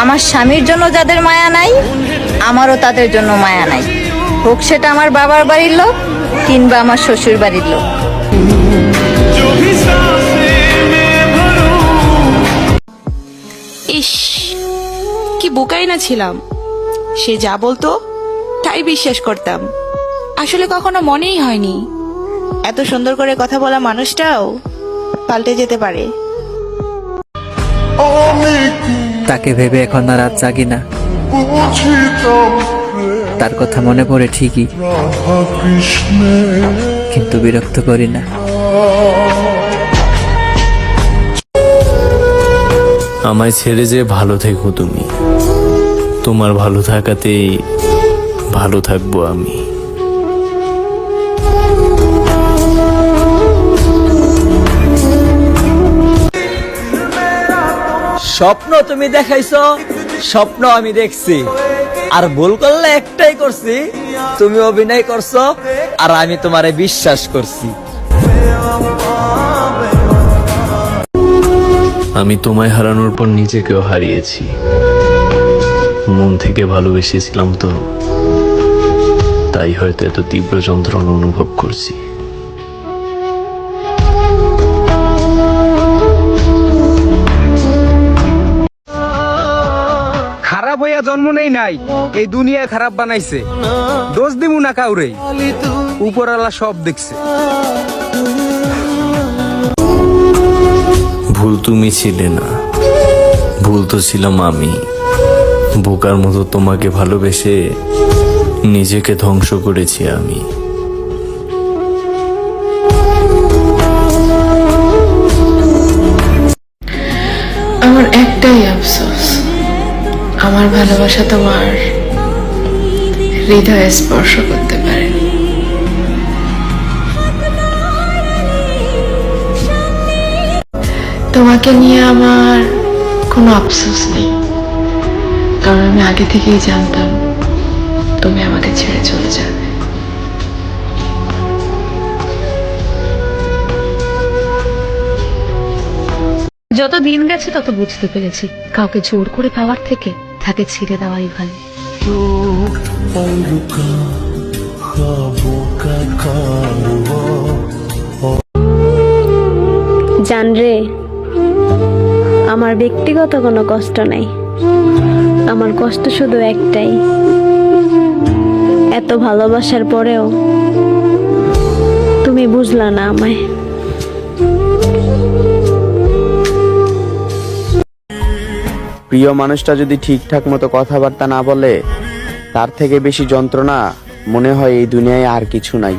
আমার স্বামীর জন্য যাদের মায়া নাই, আমারও তাদের জন্য মায়া নাই, হোক সেটা আমার বাবার বাড়ির লোক কিংবা আমার শ্বশুর বাড়ির লোক। ইস, কি বোকাই না ছিলাম। সে যা বলতো তাই বিশ্বাস করতাম। আসলে কখনো মনেই হয়নি এত সুন্দর করে কথা বলা মানুষটাও পাল্টে যেতে পারে। তাকে ভেবে এখন আর রাত জাগি না। তার কথা মনে পড়ে ঠিকই, কিন্তু বিরক্ত করি না। আমায় ছেড়ে যে ভালো থেকো তুমি, তোমার ভালো থাকাতেই ভালো থাকবো আমি। স্বপ্ন তুমি দেখাইছো, স্বপ্ন আমি দেখছি, আর ভুল করলে একটাই করছি, তুমি অভিনয় করছো আর আমি তোমারে বিশ্বাস করছি। আমি তোমায় হারানোর পর নিজেকেও হারিয়েছি। মন থেকে ভালোবেসেছিলাম তো, তাই হয়তো এত তীব্র যন্ত্রণা অনুভব করছি। খারাপ হইয়া জন্ম নেই নাই, এই দুনিয়ায় খারাপ বানাইছে। দোষ দিমু না কাউরে, উপরওয়ালা সব দেখছে। ভুল তুমি ছিলে না, ভুল তো ছিলাম আমি। বোকার মতো তোমাকে ভালোবেসে নিজেকে ধ্বংস করেছি আমি। আমার একটাই আফসোস, আমার ভালোবাসা তোমার হৃদয়ে স্পর্শ করতে পারেনি। তোমাকে নিয়ে আমার কোনো আফসোস নেই, কারণ আমি আগে থেকেই জানতাম তুমি আমাকে ছেড়ে চলে যাবে। যত দিন গেছে তত বুঝতে পেরেছি, কাউকে জোর করে পাওয়ার থেকে তাকে ছেড়ে দেওয়াই ভালো। জানরে, আমার ব্যক্তিগত কোনো কষ্ট নাই, আমার কষ্ট শুধু একটাই, এত ভালোবাসার পরেও তুমি বুঝলা না আমায়। প্রিয় মানুষটা যদি ঠিকঠাক মতো কথাবার্তা না বলে, তার থেকে বেশি যন্ত্রণা মনে হয় এই দুনিয়ায় আর কিছু নাই।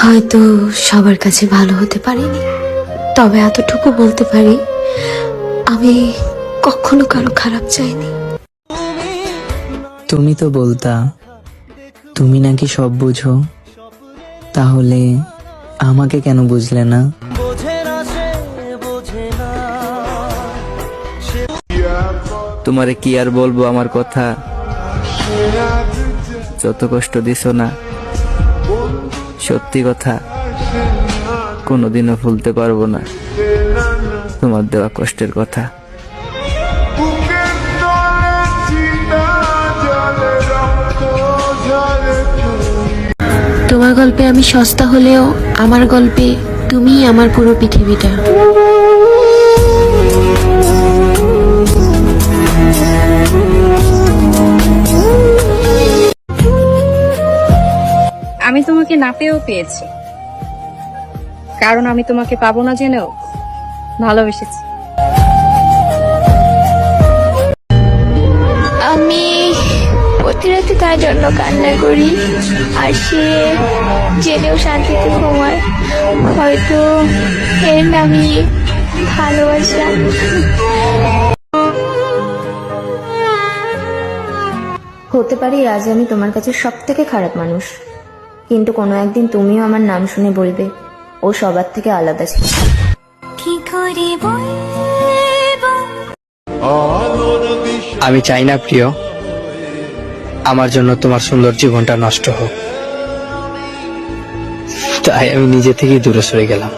হয়তো সবার কাছে ভালো হতে পারিনি, তবে এতটুকু বলতে পারি আমি কখনো কারো খারাপ চাইনি। তুমি তো বলতা তুমি নাকি সব বুঝো, তাহলে আমাকে কেন বুঝলে না? তোমারে কি আর বলবো আমার কথা, যত কষ্ট দিছো না, সত্যি কথা কোনোদিনও ভুলতে পারবো না তোমার দেওয়া কষ্টের কথা। তোমার গল্পে আমি সস্তা হলেও আমার গল্পে তুমিই আমার পুরো পৃথিবীটা। আমি তোমাকে না পেয়েও পেয়েছি, কারণ আমি তোমাকে পাবো না জেনেও ভালোবেসেছি। আমি প্রতি রাতে তার জন্য কান্না করি, আর সে জেনেও শান্তিতে ঘুমায়। হয়তো এর নামই ভালোবাসা। হতে পারি আজ আমি তোমার কাছে সব থেকে খারাপ মানুষ, কিন্তু কোনো একদিন তুমিও আমার নাম শুনে বলবে ও সবার থেকে আলাদা ছিল। আমি চাই না প্রিয় আমার জন্য তোমার সুন্দর জীবনটা নষ্ট হোক, তাই আমি নিজে থেকেই দূরে সরে গেলাম।